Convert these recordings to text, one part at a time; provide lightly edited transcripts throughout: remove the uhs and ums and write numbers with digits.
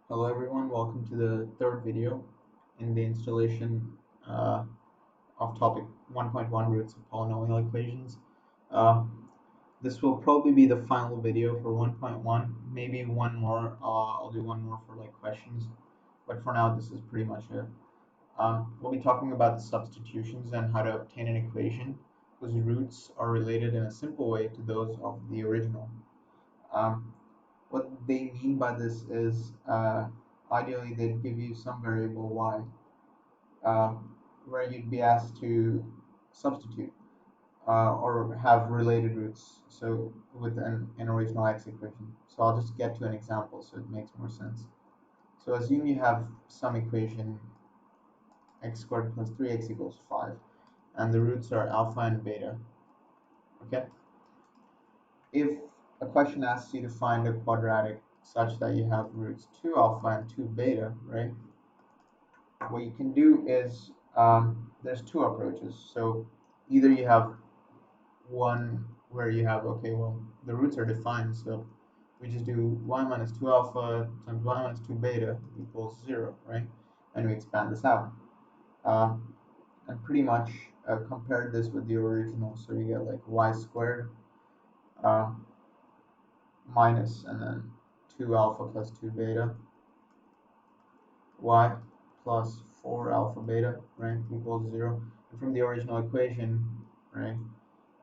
Hello everyone, welcome to the third video in the installation uh, of topic 1.1 roots of polynomial equations. Uh, this will probably be the final video for 1.1, maybe one more, I'll do one more for like questions, but for now this is pretty much it. We'll be talking about the substitutions and how to obtain an equation whose roots are related in a simple way to those of the original. Um, what they mean by this is ideally they'd give you some variable y uh, where you'd be asked to substitute or have related roots, so with an original x equation. So I'll just get to an example so it makes more sense. So assume you have some equation x squared plus 3x equals 5 and the roots are alpha and beta. Okay, if a question asks you to find a quadratic such that you have roots 2 alpha and 2 beta, right? What you can do is there's two approaches. So either you have one where you have, okay, well, the roots are defined, so we just do y minus 2 alpha times y minus 2 beta equals 0, right? And we expand this out. And pretty much compare this with the original, so you get like y squared uh, minus and then 2 alpha plus 2 beta y plus 4 alpha beta, right, equals 0. And from the original equation, right,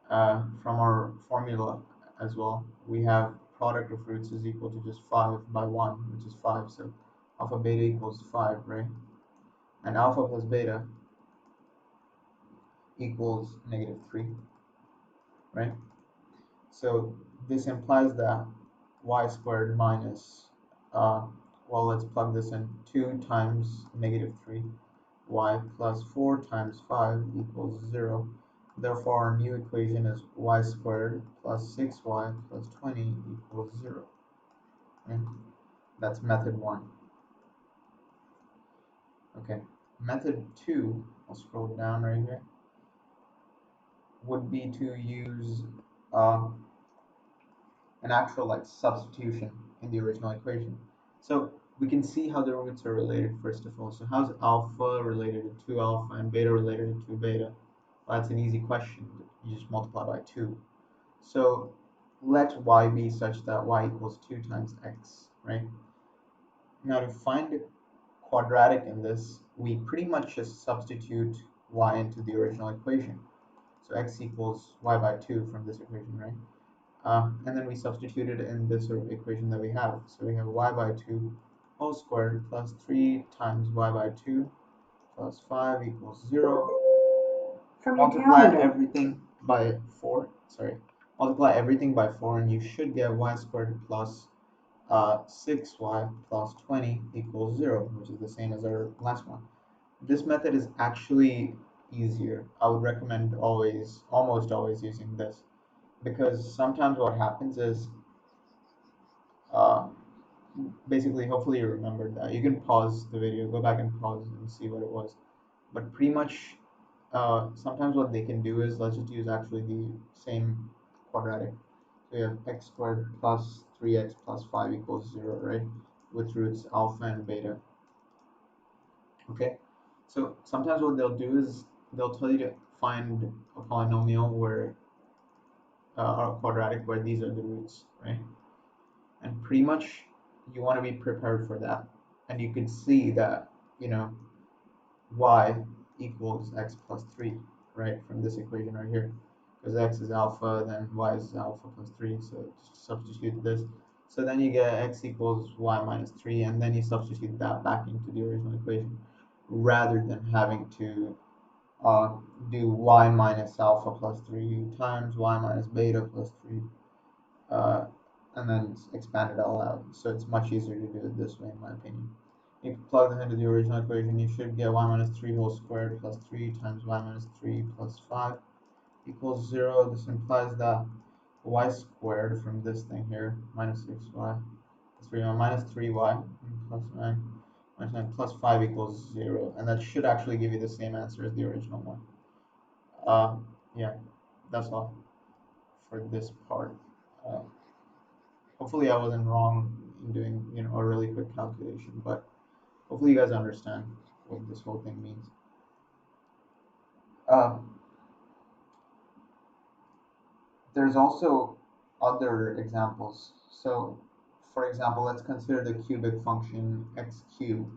from our formula as well, we have product of roots is equal to just 5 by 1, which is 5. So alpha beta equals 5, right? And alpha plus beta equals negative 3, right? So this implies that y squared minus, well, let's plug this in, 2 times negative 3, y plus 4 times 5 equals 0. Therefore, our new equation is y squared plus 6y plus 20 equals 0. Okay? That's method 1. Okay, method 2, I'll scroll down right here, would be to use an actual like substitution in the original equation. So we can see how the roots are related first of all. So how's alpha related to 2 alpha and beta related to 2 beta? Well, that's an easy question. You just multiply by 2. So let y be such that y equals 2 times x, right? Now to find a quadratic in this, we pretty much just substitute y into the original equation. So x equals y by 2 from this equation, right? And then we substitute it in this equation that we have. So we have y by 2 whole squared plus 3 times y by 2 plus 5 equals 0. From your Multiply calendar. everything by 4. Sorry. Multiply everything by 4 and you should get y squared plus 6y plus 20 equals 0, which is the same as our last one. This method is actually easier. I would recommend almost always using this, because sometimes what happens is uh, basically, hopefully you remembered that. You can pause the video, go back and pause and see what it was. But pretty much, sometimes what they can do is, let's just use actually the same quadratic. So we have x squared plus 3x plus 5 equals 0, right? With roots alpha and beta. Okay? So sometimes what they'll do is they'll tell you to find a polynomial where, or a quadratic where these are the roots, right? And pretty much you want to be prepared for that. And you could see that, y equals x plus 3, right, from this equation right here. Because x is alpha, then y is alpha plus 3, so just substitute this. So then you get x equals y minus 3, and then you substitute that back into the original equation, rather than having to do y minus alpha plus 3 times y minus beta plus 3, uh, and then expand it all out. So it's much easier to do it this way, in my opinion. If you plug this into the original equation, you should get y minus 3 whole squared plus 3 times y minus 3 plus 5 equals 0. This implies that y squared from this thing here, minus 6y, plus 3y, minus 3y, plus 9, minus 9, plus 5 equals 0. And that should actually give you the same answer as the original one. Yeah, that's all for this part. Uh, Hopefully I wasn't wrong in doing, a really quick calculation, but hopefully you guys understand what this whole thing means. Uh, there's also other examples. So, for example, let's consider the cubic function x cubed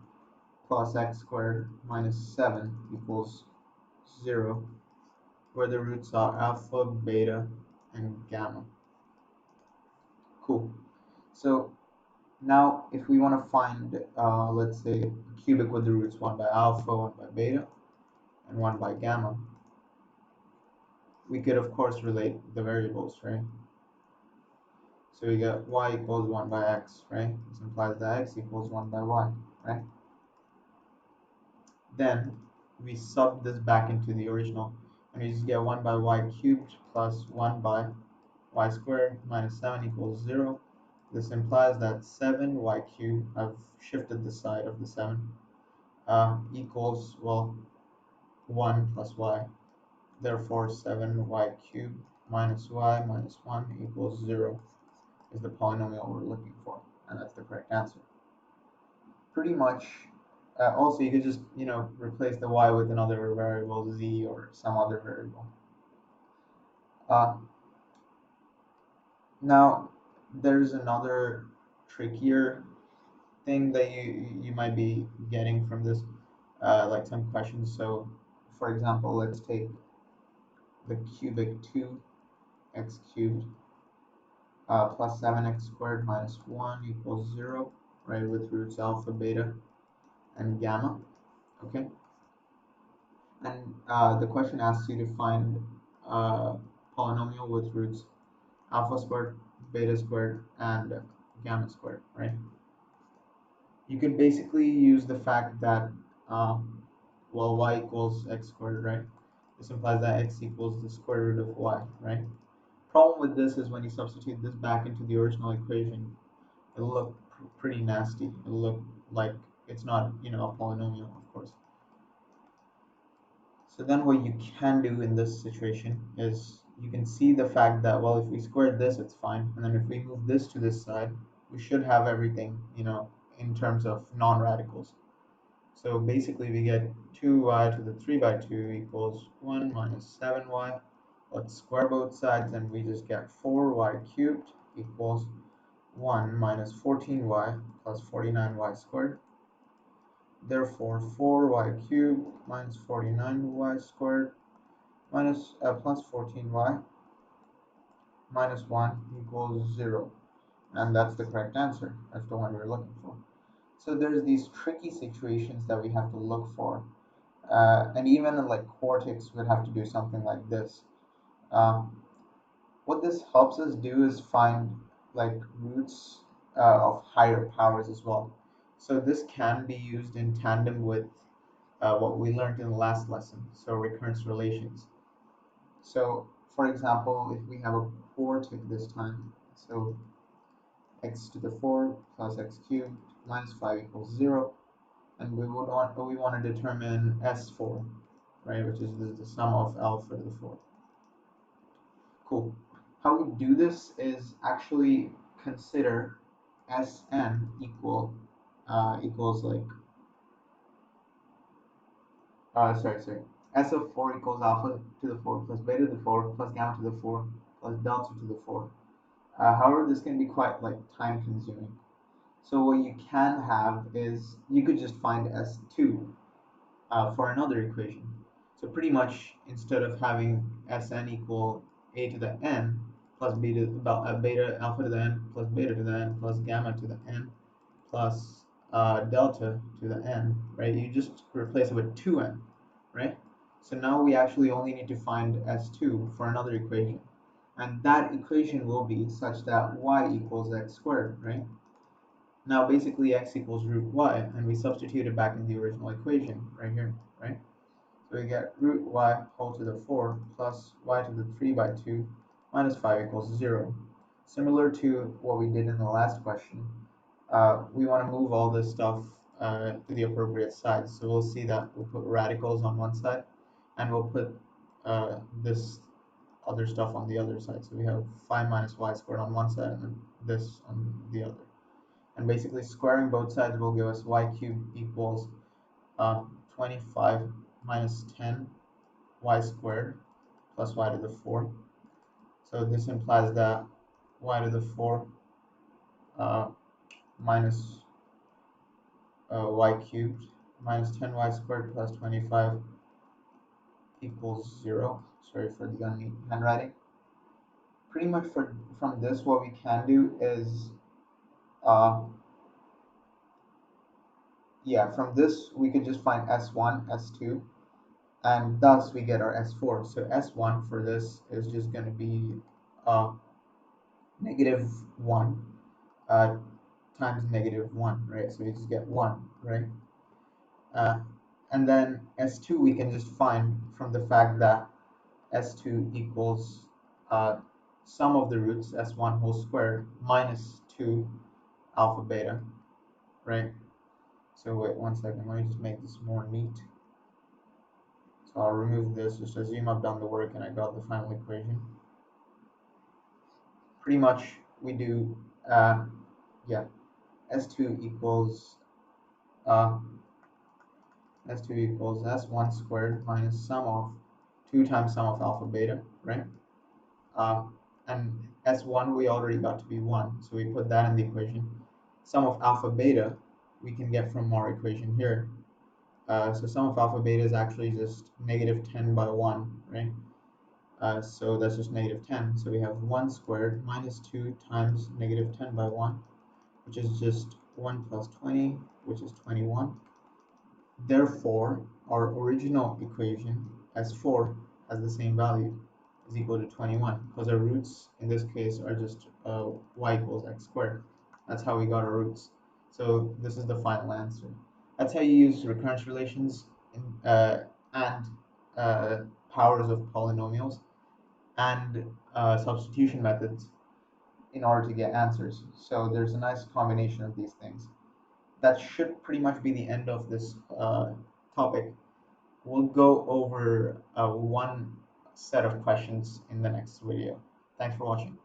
plus x squared minus 7 equals 0, where the roots are alpha, beta, and gamma. Cool. So now if we want to find, let's say, a cubic with the roots 1 by alpha, 1 by beta, and 1 by gamma, we could of course relate the variables, right? So we get y equals 1 by x, right? This implies that x equals 1 by y, right? Then we sub this back into the original, and we just get 1 by y cubed plus 1 by y squared minus 7 equals 0. This implies that 7y cubed, I've shifted the side of the 7, equals, well, 1 plus y. Therefore, 7y cubed minus y minus 1 equals 0 is the polynomial we're looking for, and that's the correct answer. Pretty much. Also, you could just, replace the y with another variable, z, or some other variable. Now, there's another trickier thing that you might be getting from this, like some questions. So, for example, let's take the cubic 2x cubed plus 7x squared minus 1 equals 0, right, with roots alpha, beta, and gamma, okay? And the question asks you to find a polynomial with roots alpha squared, beta squared, and gamma squared, right? You could basically use the fact that, well, y equals x squared, right? This implies that x equals the square root of y, right? Problem with this is when you substitute this back into the original equation, it'll look pretty nasty. It'll look like it's not, a polynomial, of course. So then what you can do in this situation is you can see the fact that, well, if we square this, it's fine. And then if we move this to this side, we should have everything, in terms of non-radicals. So basically we get 2y to the 3 by 2 equals 1 minus 7y. Let's square both sides and we just get 4y cubed equals 1 minus 14y plus 49y squared. Therefore, 4y cubed minus 49y squared minus plus 14y minus 1 equals 0. And that's the correct answer. That's the one we're looking for. So there's these tricky situations that we have to look for. And even in like quartics, we'd have to do something like this. What this helps us do is find like roots of higher powers as well. So this can be used in tandem with what we learned in the last lesson, so recurrence relations. So for example, if we have a quartic this time, so x to the 4 plus x cubed minus 5 equals 0, and we want to determine S4, right, which is the sum of alpha to the 4. Cool. How we do this is actually consider Sn equals like sorry, S of 4 equals alpha to the 4 plus beta to the 4 plus gamma to the 4 plus delta to the 4. However, this can be quite like time consuming. So what you can have is you could just find S2 for another equation. So pretty much instead of having Sn equal a to the n plus beta alpha to the n plus beta to the n plus gamma to the n plus delta to the n, right? You just replace it with 2n, right? So now we actually only need to find S2 for another equation. And that equation will be such that y equals x squared, right? Now basically x equals root y, and we substitute it back in the original equation right here, right? So we get root y whole to the 4 plus y to the 3 by 2 minus 5 equals 0. Similar to what we did in the last question, we want to move all this stuff to the appropriate sides. So we'll see that we'll put radicals on one side, and we'll put this other stuff on the other side. So we have 5 minus y squared on one side, and then this on the other. And basically squaring both sides will give us y cubed equals 25 minus 10 y squared plus y to the 4. So this implies that y to the 4 minus y cubed minus 10y squared plus 25 equals 0. Sorry for the unneat handwriting. Pretty much from this, what we can do is, from this we could just find S1, S2, and thus we get our S4. So S1 for this is just going to be negative 1 times negative 1, right? So we just get 1, right? And then S2 we can just find from the fact that S2 equals sum of the roots, S1 whole squared, minus 2 alpha beta, right? So wait 1 second, let me just make this more neat. So I'll remove this, just assume I've done the work and I got the final equation. Pretty much we do, S2 equals S1 squared minus sum of 2 times sum of alpha beta, right? And S1 we already got to be 1, so we put that in the equation. Sum of alpha beta we can get from our equation here. So sum of alpha beta is actually just negative 10 by 1, right? So that's just negative 10. So we have 1 squared minus 2 times negative 10 by 1, which is just 1 plus 20, which is 21. Therefore, our original equation, S4, has the same value, is equal to 21, because our roots in this case are just y equals x squared. That's how we got our roots. So this is the final answer. That's how you use recurrence relations and powers of polynomials and substitution methods in order to get answers. So there's a nice combination of these things. That should pretty much be the end of this topic. We'll go over one set of questions in the next video. Thanks for watching.